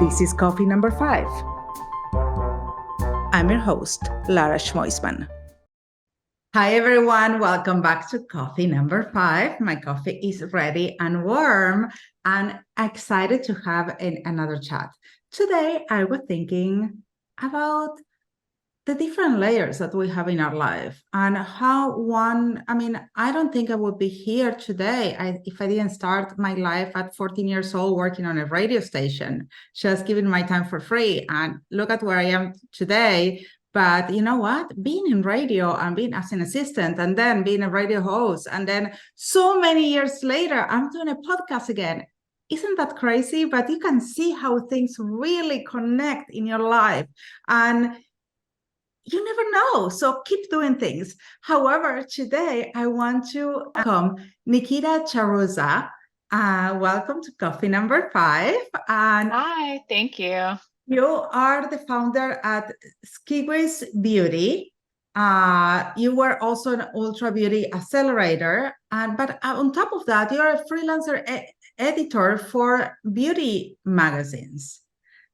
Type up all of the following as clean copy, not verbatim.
This is coffee number 5. I'm your host, Lara Schmoisman. Hi, everyone. Welcome back to coffee number 5. My coffee is ready and warm, and excited to have another chat. Today, I was thinking about the different layers that we have in our life and how I don't think I would be here today if I didn't start my life at 14 years old working on a radio station, just giving my time for free. And look at where I am today. But you know what? Being in radio and being as an assistant and then being a radio host, and then so many years later, I'm doing a podcast again. Isn't that crazy? But you can see how things really connect in your life. And you never know. So keep doing things. However, today I want to welcome Nikita Charuza. Welcome to coffee number 5. And Hi, thank you. you are the founder at Squigs Beauty. You were also an ultra beauty accelerator. But on top of that, you're a freelancer editor for beauty magazines.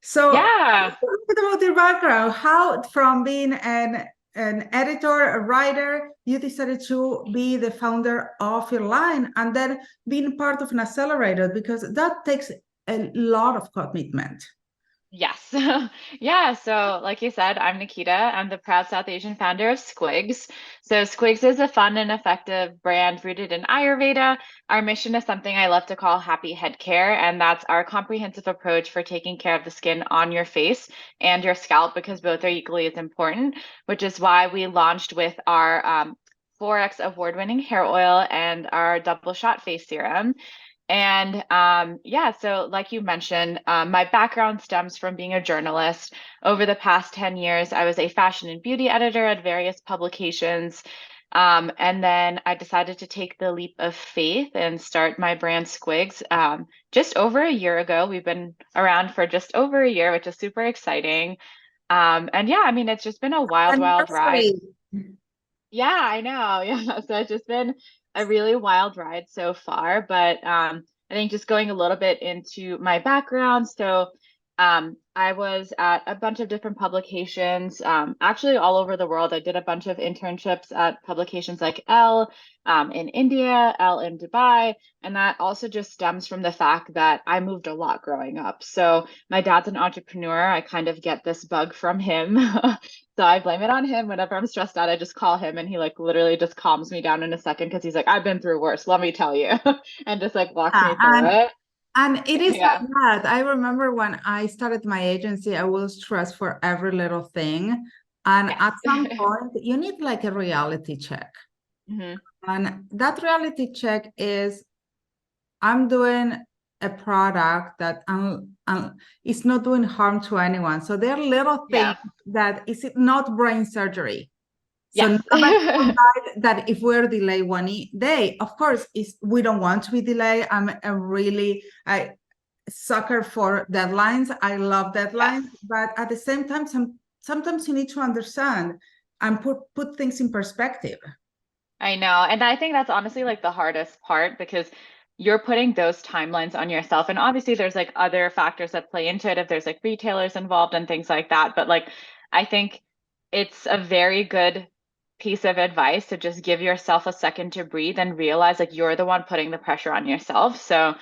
So Yeah. a little bit about your background, how from being an editor, a writer, you decided to be the founder of your line and then being part of an accelerator, because that takes a lot of commitment. Yes. Yeah. So, like you said, I'm Nikita. I'm the proud South Asian founder of Squigs. So, Squigs is a fun and effective brand rooted in Ayurveda. Our mission is something I love to call happy head care, and that's our comprehensive approach for taking care of the skin on your face and your scalp, because both are equally as important, which is why we launched with our 4X award-winning hair oil and our double shot face serum. And yeah, so like you mentioned, my background stems from being a journalist. Over the past 10 years, I was a fashion and beauty editor at various publications. And then I decided to take the leap of faith and start my brand Squigs just over a year ago. We've been around for just over a year, which is super exciting. And yeah, I mean, it's just been a wild, wild ride. Anniversary. Yeah, I know. Yeah. So it's just been a really wild ride so far. But I think just going a little bit into my background. So I was at a bunch of different publications, actually all over the world. I did a bunch of internships at publications like Elle in India, Elle in Dubai. And that also just stems from the fact that I moved a lot growing up. So my dad's an entrepreneur. I kind of get this bug from him. So I blame it on him. Whenever I'm stressed out, I just call him and he like literally just calms me down in a second because he's like, I've been through worse, let me tell you, and just like walks Yeah, me through it. and it is Yeah. like that. I remember when I started my agency, I was stressed for every little thing. And Yes. at some point, you need like a reality check. Hmm. And that reality check is I'm doing a product that is not doing harm to anyone. So there are little things Yeah. that is it not brain surgery. So Yes. nobody will die that if we're delayed one day. Of course, we don't want to be delayed. I'm a really sucker for deadlines. I love Yes. deadlines, but at the same time, sometimes you need to understand and put things in perspective. I know. And I think that's honestly like the hardest part because you're putting those timelines on yourself. And obviously there's like other factors that play into it if there's like retailers involved and things like that. But like I think it's a very good piece of advice to just give yourself a second to breathe and realize like you're the one putting the pressure on yourself. So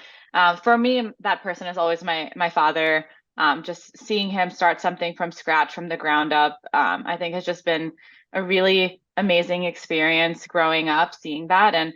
for me, that person is always my father. Just seeing him start something from scratch, from the ground up, I think has just been a really amazing experience growing up, seeing that. And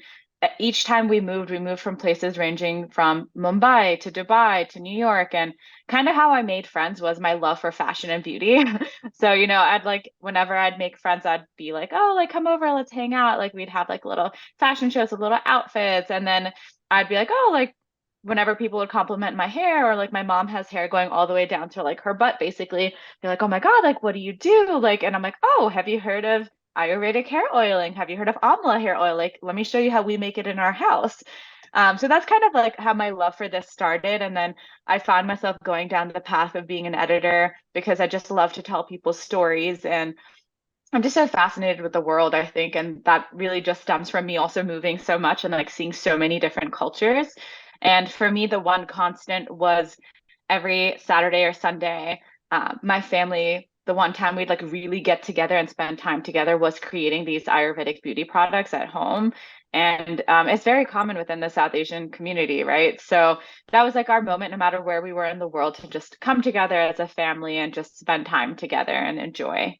each time we moved from places ranging from Mumbai to Dubai to New York. And kind of how I made friends was my love for fashion and beauty. So, I'd like, whenever I'd make friends, I'd be like, oh, like, come over, let's hang out. Like, we'd have like little fashion shows with little outfits. And then I'd be like, oh, like, whenever people would compliment my hair, or like my mom has hair going all the way down to like her butt, basically, they're like, oh my God, like, what do you do? Like, and I'm like, oh, have you heard of Ayurvedic hair oiling? Have you heard of Amla hair oil? Like, let me show you how we make it in our house. So that's kind of like how my love for this started. And then I found myself going down the path of being an editor because I just love to tell people's stories. And I'm just so fascinated with the world, I think. And that really just stems from me also moving so much and like seeing so many different cultures. And for me, the one constant was every Saturday or Sunday, my family, the one time we'd like really get together and spend time together was creating these Ayurvedic beauty products at home. And it's very common within the South Asian community, right? So that was like our moment, no matter where we were in the world, to just come together as a family and just spend time together and enjoy.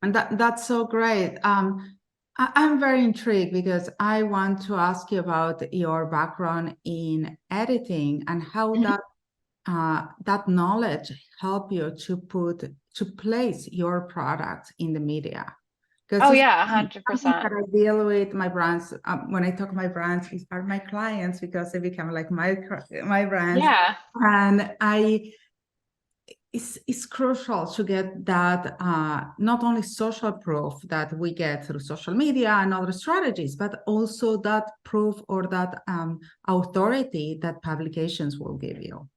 And that's so great. I'm very intrigued because I want to ask you about your background in editing and how Mhm. that knowledge help you to place your product in the media. Because Oh it's yeah, something that 100%. I deal with my brands. When I talk my brands, these are my clients because they become like my brands, Yeah. and it's crucial to get that not only social proof that we get through social media and other strategies, but also that proof or that authority that publications will give you.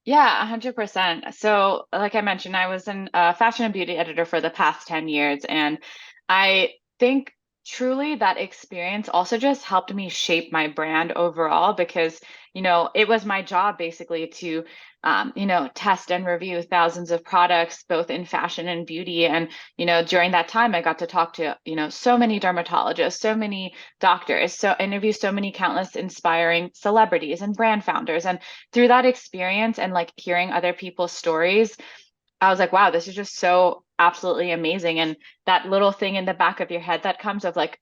Yeah, 100%. So, like I mentioned, I was in fashion and beauty editor for the past 10 years, and I think truly that experience also just helped me shape my brand overall because, it was my job basically to, test and review thousands of products, both in fashion and beauty. And, during that time, I got to talk to, so many dermatologists, so many doctors, so interview so many countless inspiring celebrities and brand founders. And through that experience and like hearing other people's stories, I was like, wow, this is just so absolutely amazing. And that little thing in the back of your head that comes of like,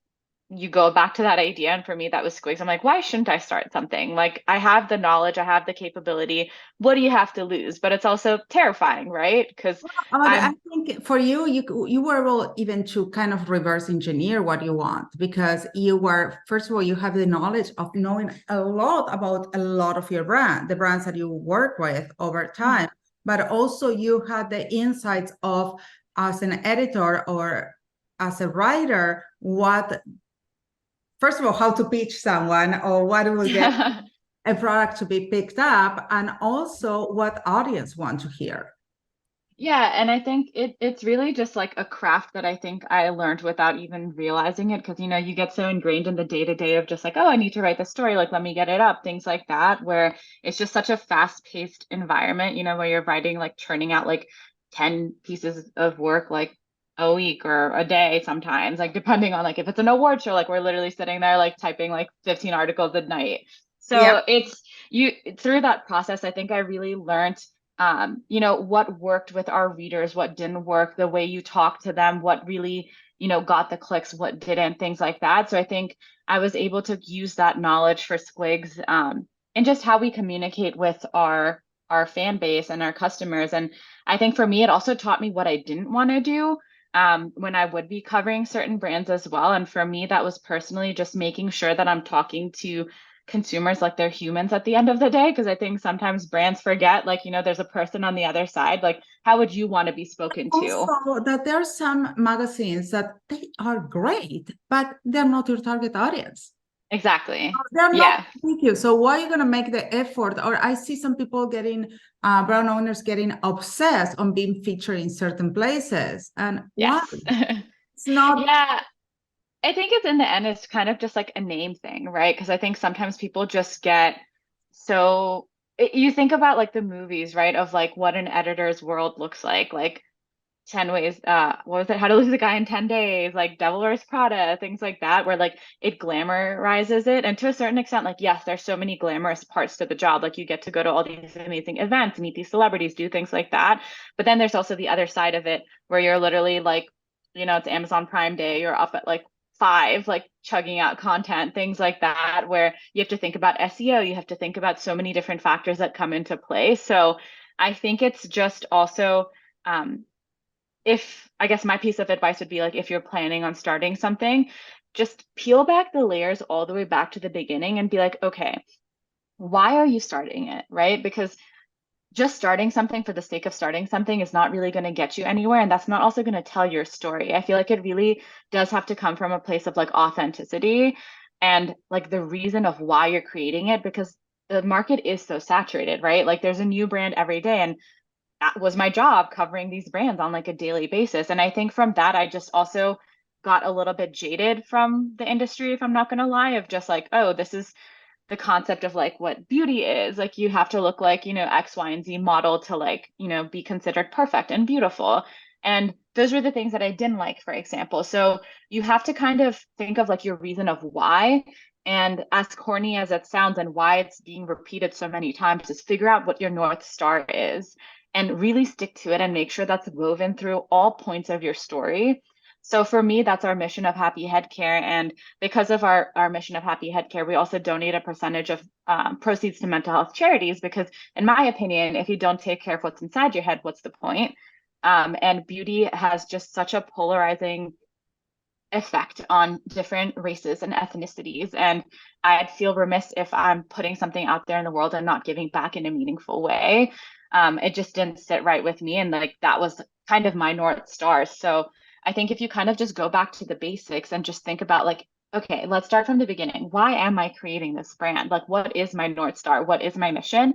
you go back to that idea. And for me, that was Squigs. I'm like, why shouldn't I start something? Like, I have the knowledge, I have the capability. What do you have to lose? But it's also terrifying, right? Because But I I'm, think for you, you were able even to kind of reverse engineer what you want because you were, first of all, you have the knowledge of knowing a lot about a lot of your brand, the brands that you work with over time, but also you had the insights of as an editor or as a writer, what, first of all, how to pitch someone or what will get a product to be picked up, and also what audience want to hear. Yeah, and I think it's really just like a craft that I think I learned without even realizing it because you get so ingrained in the day-to-day of just like, oh, I need to write the story, like let me get it up, things like that, where it's just such a fast-paced environment, where you're writing like churning out like 10 pieces of work like a week or a day sometimes, like depending on like if it's an award show, like we're literally sitting there like typing like 15 articles a night. Yeah. So it's you through that process, I think I really learned what worked with our readers, what didn't work, the way you talk to them, what really, got the clicks, what didn't, things like that. So I think I was able to use that knowledge for Squigs, and just how we communicate with our fan base and our customers. And I think for me, it also taught me what I didn't want to do. When I would be covering certain brands as well. And for me, that was personally just making sure that I'm talking to consumers like they're humans at the end of the day because I think sometimes brands forget like there's a person on the other side, like how would you want to be spoken to? Also, that there are some magazines that they are great, but they're not your target audience. Exactly. They're not Yeah. thank you. So why are you going to make the effort? Or I see some people getting brand owners getting obsessed on being featured in certain places, and why? Yes. It's not. Yeah, I think it's in the end it's kind of just like a name thing, right? Because I think sometimes people just get so you think about like the movies, right, of like what an editor's world looks like 10 ways, what was it? How to Lose a Guy in 10 Days, like Devil Wears Prada, things like that, where like it glamorizes it. And to a certain extent, like, yes, there's so many glamorous parts to the job. Like you get to go to all these amazing events, meet these celebrities, do things like that. But then there's also the other side of it where you're literally like, it's Amazon Prime Day, you're up at like 5, like chugging out content, things like that, where you have to think about SEO, you have to think about so many different factors that come into play. So I think it's just also, if I guess my piece of advice would be like if you're planning on starting something, just peel back the layers all the way back to the beginning and be like, okay, why are you starting it? Right? Because just starting something for the sake of starting something is not really going to get you anywhere. And that's not also going to tell your story. I feel like it really does have to come from a place of like authenticity and like the reason of why you're creating it because the market is so saturated, right? Like there's a new brand every day. And that was my job covering these brands on like a daily basis. And I think from that, I just also got a little bit jaded from the industry, if I'm not going to lie, of just like, oh, this is the concept of like what beauty is. Like you have to look like, X, Y, and Z model to like, be considered perfect and beautiful. And those were the things that I didn't like, for example. So you have to kind of think of like your reason of why. And as corny as it sounds and why it's being repeated so many times, is figure out what your North Star is and really stick to it and make sure that's woven through all points of your story. So for me, that's our mission of Happy Head Care. And because of our mission of Happy Head Care, we also donate a percentage of proceeds to mental health charities. Because, in my opinion, if you don't take care of what's inside your head, what's the point? And beauty has just such a polarizing effect on different races and ethnicities. And I'd feel remiss if I'm putting something out there in the world and not giving back in a meaningful way. It just didn't sit right with me. And like that was kind of my North Star. So I think if you kind of just go back to the basics and just think about like, okay, let's start from the beginning. Why am I creating this brand? Like, what is my North Star? What is my mission? A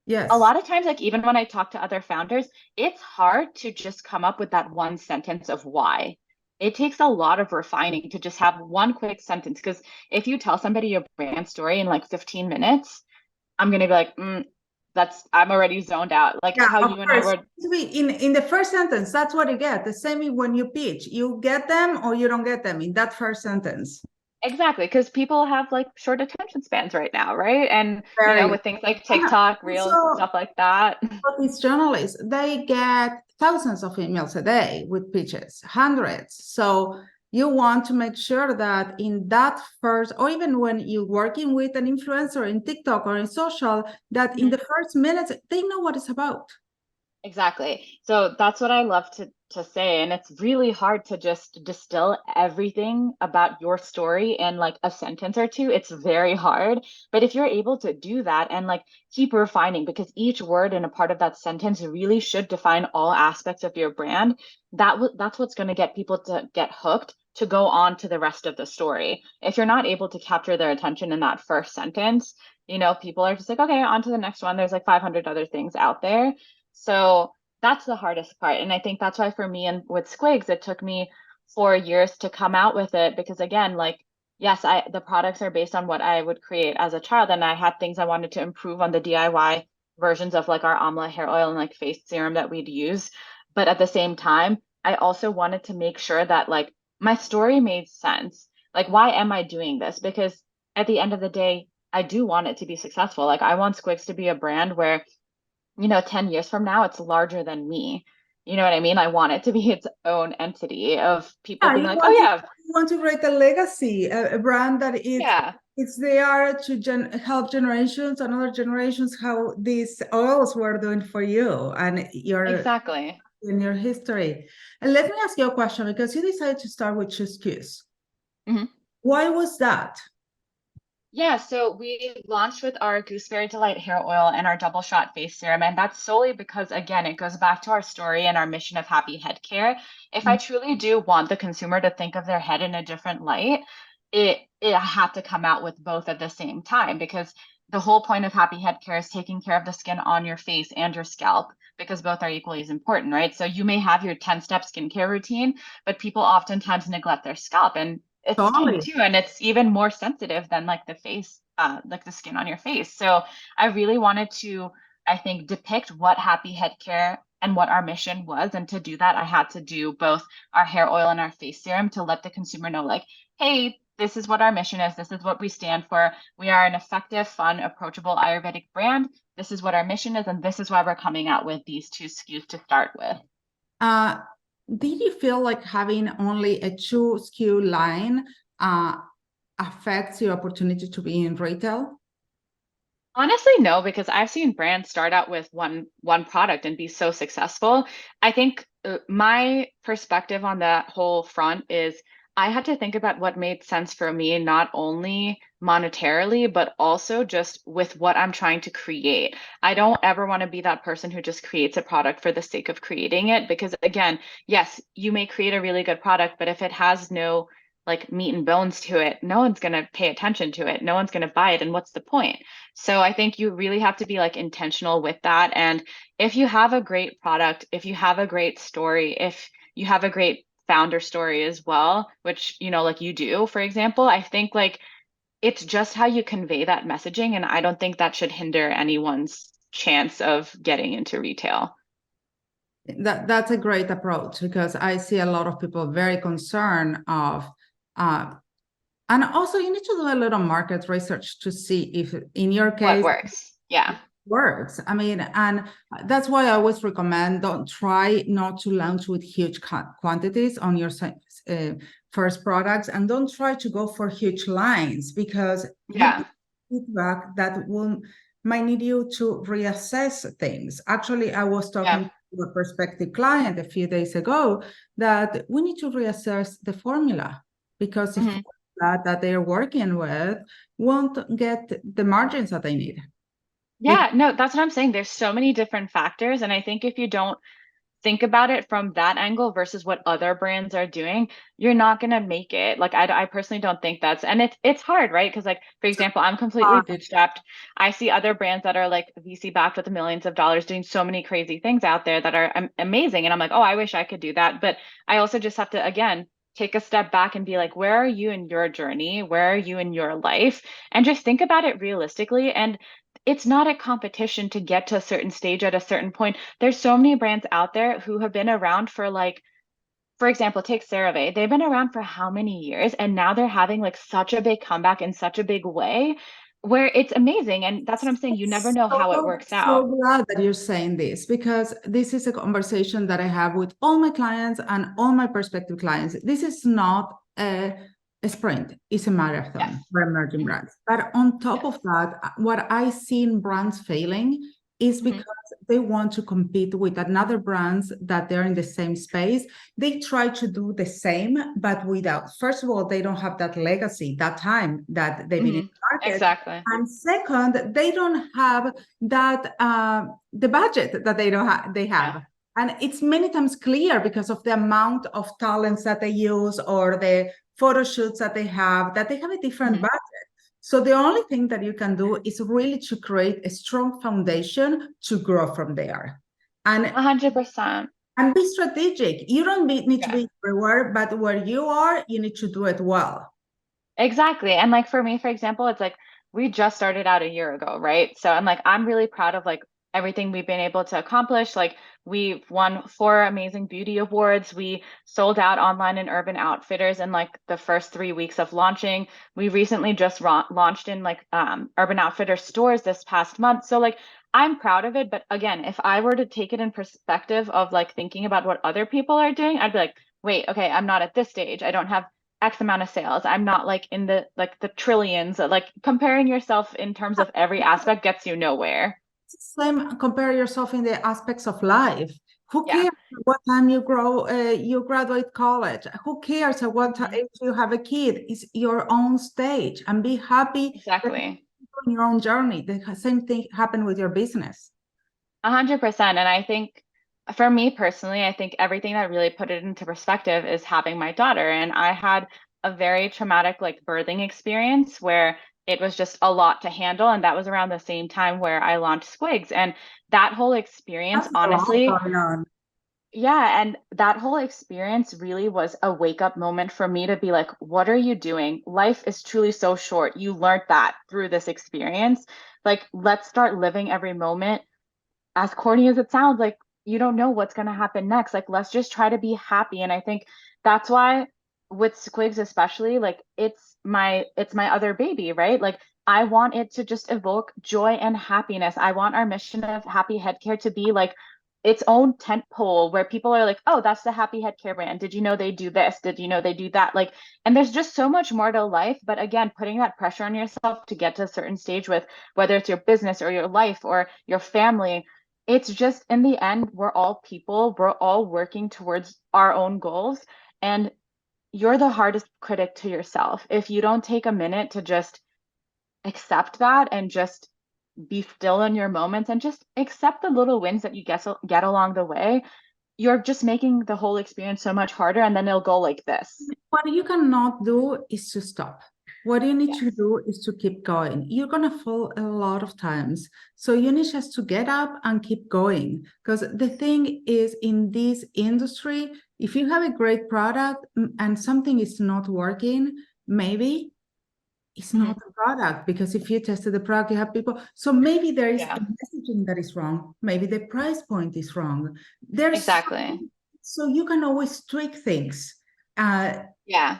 Yes. lot of times, like even when I talk to other founders, it's hard to just come up with that one sentence of why. It takes a lot of refining to just have one quick sentence. Because if you tell somebody your brand story in like 15 minutes, I'm gonna be like, I'm already zoned out. Like Yeah, how of you and I course. were. In the first sentence, that's what you get. The same when you pitch, you get them or you don't get them in that first sentence. Exactly, because people have like short attention spans right now, right? And Very. with things like And TikTok, Reels, also, stuff like that. but these journalists, they get thousands of emails a day with pitches, hundreds. So you want to make sure that in that first, or even when you're working with an influencer in TikTok or in social, that in the first minutes, they know what it's about. Exactly. So that's what I love to say. And it's really hard to just distill everything about your story in like a sentence or two. It's very hard. But if you're able to do that and like keep refining, because each word in a part of that sentence really should define all aspects of your brand, that's what's going to get people to get hooked to go on to the rest of the story. If you're not able to capture their attention in that first sentence, people are just like, okay, on to the next one. There's like 500 other things out there. So that's the hardest part. And I think that's why for me and with Squigs, it took me 4 years to come out with it because again, like, yes, the products are based on what I would create as a child. And I had things I wanted to improve on the DIY versions of like our amla hair oil and like face serum that we'd use. But at the same time, I also wanted to make sure that like my story made sense. Like, why am I doing this? Because at the end of the day, I do want it to be successful. Like I want Squigs to be a brand where 10 years from now, it's larger than me. You know what I mean? I want it to be its own entity of people Yeah, being like, oh yeah, you want to create a legacy, a brand that yeah, it's there to help generations and other generations how these oils were doing for you and exactly. in your history. And let me ask you a question because you decided to start with Squigs. Mhm. Why was that? Yeah, so we launched with our Gooseberry Delight hair oil and our double shot face serum. And that's solely because, again, it goes back to our story and our mission of happy head care. If I truly do want the consumer to think of their head in a different light, it had to come out with both at the same time because the whole point of happy head care is taking care of the skin on your face and your scalp because both are equally as important, right? So you may have your 10-step skincare routine, but people oftentimes neglect their scalp. And it's skin Totally. too, and it's even more sensitive than like the face, like the skin on your face. So I really wanted to, I think, depict what happy head care and what our mission was. And to do that, I had to do both our hair oil and our face serum to let the consumer know, like, hey, this is what our mission is. This is what we stand for. We are an effective, fun, approachable Ayurvedic brand. This is what our mission is, and this is why we're coming out with these two SKUs to start with. Uh, did you feel like having only a two SKU line uh, affects your opportunity to be in retail? Honestly, no, because I've seen brands start out with one product and be so successful. I think my perspective on that whole front is I had to think about what made sense for me, not only monetarily, but also just with what I'm trying to create. I don't ever want to be that person who just creates a product for the sake of creating it, because again, yes, you may create a really good product, but if it has no like meat and bones to it, no one's going to pay attention to it. No one's going to buy it. And what's the point? So I think you really have to be like intentional with that. And if you have a great product, if you have a great story, if you have a great founder story as well, which, like you do, for example, I think like it's just how you convey that messaging. And I don't think that should hinder anyone's chance of getting into retail. That's a great approach, because I see a lot of people very concerned of and also you need to do a little market research to see if in your What case works? Yeah. works. I mean, and that's why I always recommend, don't try not to launch with huge quantities on your first products, and don't try to go for huge lines, because you Yeah. get feedback that will might need you to reassess things. Actually, I was Yeah. talking to a prospective client a few days ago that we need to reassess the formula, because the Hmm. formula that they're working with won't get the margins that they need. Yeah, no, that's what I'm saying. There's so many different factors. And I think if you don't think about it from that angle versus what other brands are doing, you're not going to make it. Like I personally don't think that's, and it's hard, right? Because like, for example, I'm completely bootstrapped. I see other brands that are like VC backed with millions of dollars doing so many crazy things out there that are amazing. And I'm like, oh, I wish I could do that. But I also just have to, again, take a step back and be like, where are you in your journey? Where are you in your life? And just think about it realistically. And it's not a competition to get to a certain stage at a certain point. There's so many brands out there who have been around for like, for example, take CeraVe. They've been around for how many years? And now they're having like such a big comeback in such a big way where it's amazing. And that's what I'm saying. You never know how it works out. So glad that you're saying this, because this is a conversation that I have with all my clients and all my prospective clients. This is not a sprint, it's a Yes. marathon for emerging Mhm. brands. But on top Yes. of that, what I see in brands failing is Hmm. because they want to compete with another brands that they're in the same space. They try to do the same, but without, first of all, they don't have that legacy, that time that they've been in Hmm. the market. Exactly. And second, they don't have that the budget that they Yeah. have. And it's many times clear because of the amount of talents that they use or the photo shoots that they have a different Hmm. budget. So the only thing that you can do is really to create a strong foundation to grow from there. And 100%. be strategic. You don't need to Yeah. be everywhere, but where you are, you need to do it well. Exactly. And like for me, for example, it's like we just started out a year ago, right? So I'm like, I'm really proud of like everything we've been able to accomplish. Like we've won 4 amazing beauty awards. We sold out online in Urban Outfitters in like the first 3 weeks of launching. We recently just launched in like Urban Outfitter stores this past month. So like I'm proud of it. But again, if I were to take it in perspective of like thinking about what other people are doing, I'd be like, wait, okay, I'm not at this stage. I don't have X amount of sales. I'm not like in the trillions. Like comparing yourself in terms of every aspect gets you nowhere. Same, compare yourself in the aspects of life. Who Yeah. cares at what time you graduate college? Who cares at what Mhm. age you have a kid? It's your own stage, and be happy that Exactly. you're on your own journey. The same thing happened with your business. 100%. And I think for me personally, I think everything that really put it into perspective is having my daughter. And I had a very traumatic like birthing experience where it was just a lot to handle. And that was around the same time where I launched Squigs. And that whole experience, That's a lot honestly, going on. yeah, and that whole experience really was a wake up moment for me to be like, what are you doing? Life is truly so short. You learned that through this experience. Like, let's start living every moment. As corny as it sounds, like you don't know what's going to happen next. Like, let's just try to be happy. And I think that's why with Squigs especially, like it's my other baby, right? Like I want it to just evoke joy and happiness. I want our mission of happy head care to be like its own tent pole where people are like, oh, that's the happy head care brand. Did you know they do this? Did you know they do that? Like, and there's just so much more to life. But again, putting that pressure on yourself to get to a certain stage with whether it's your business or your life or your family, it's just in the end, we're all people, we're all working towards our own goals. And you're the hardest critic to yourself. If you don't take a minute to just accept that and just be still in your moments and just accept the little wins that you get along the way, you're just making the whole experience so much harder. And then it'll go like this. What you cannot do is to stop. What you need to Yes. do is to keep going. You're going to fall a lot of times. So you need just to get up and keep going. Because the thing is, in this industry, if you have a great product and something is not working, maybe it's not the product, because if you tested the product, you have people. So maybe there is Yeah, the messaging that is wrong. Maybe the price point is wrong. There's exactly. so you can always tweak things Yeah.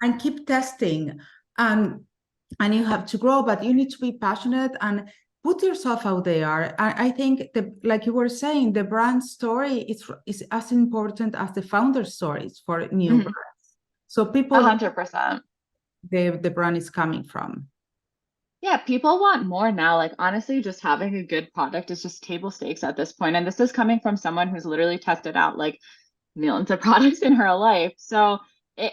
and keep testing. And you have to grow, but you need to be passionate and put yourself out there. I think like you were saying, the brand story is as important as the founder stories for new Mhm. brands. So people 100%. the brand is coming from. Yeah, people want more now. Like, honestly, just having a good product is just table stakes at this point. And this is coming from someone who's literally tested out like millions of products in her life. So,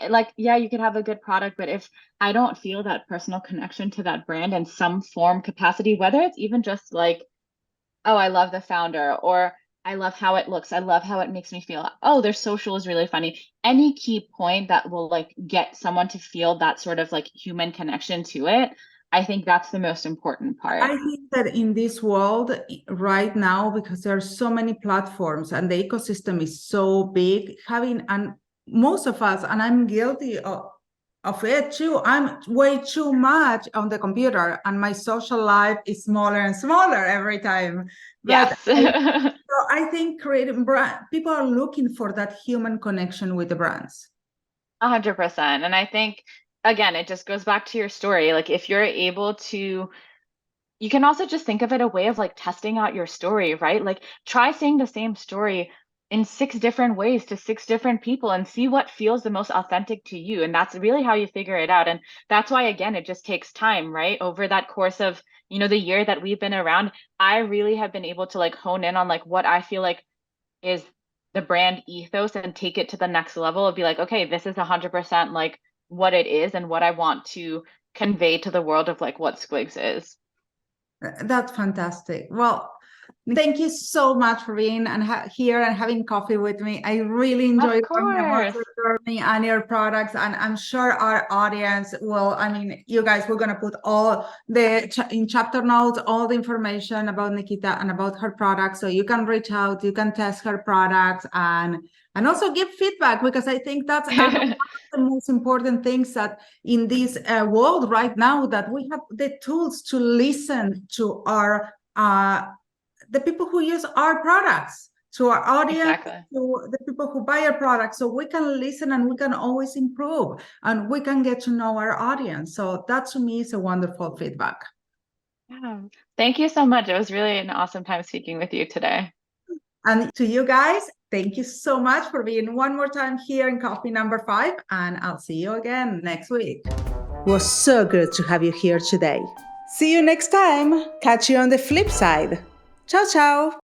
like, yeah, you could have a good product, but if I don't feel that personal connection to that brand in some form capacity, whether it's even just like, oh, I love the founder, or I love how it looks, I love how it makes me feel, oh, their social is really funny. Any key point that will like get someone to feel that sort of like human connection to it, I think that's the most important part. I think that in this world right now, because there are so many platforms and the ecosystem is so big, having, and most of us, and I'm guilty of it too, I'm way too much on the computer and my social life is smaller and smaller every time. But Yes. so I think creating brand, people are looking for that human connection with the brands. 100%. And I think, again, it just goes back to your story. Like, if you're able to, you can also just think of it a way of like testing out your story, right? Like, try saying the same story in six different ways to six different people and see what feels the most authentic to you. And that's really how you figure it out. And that's why, again, it just takes time, right? Over that course of, the year that we've been around, I really have been able to like hone in on like what I feel like is the brand ethos and take it to the next level of be like, okay, this is 100% like what it is and what I want to convey to the world of like what Squigs is. That's fantastic. Well, thank you so much for being here and having coffee with me. I really Of enjoyed learning about course. your journey and your products, and I'm sure our audience will. I mean, you guys, we're gonna put all in chapter notes all the information about Nikita and about her products, so you can reach out, you can test her products, and also give feedback, because I think that's one of the most important things that in this world right now, that we have the tools to listen to our the people who use our products, to our audience, Exactly. to the people who buy our products, so we can listen and we can always improve and we can get to know our audience. So that to me is a wonderful feedback. Yeah. Thank you so much. It was really an awesome time speaking with you today. And to you guys, thank you so much for being one more time here in coffee number 5, and I'll see you again next week. It was so good to have you here today. See you next time. Catch you on the flip side. Ciao, ciao.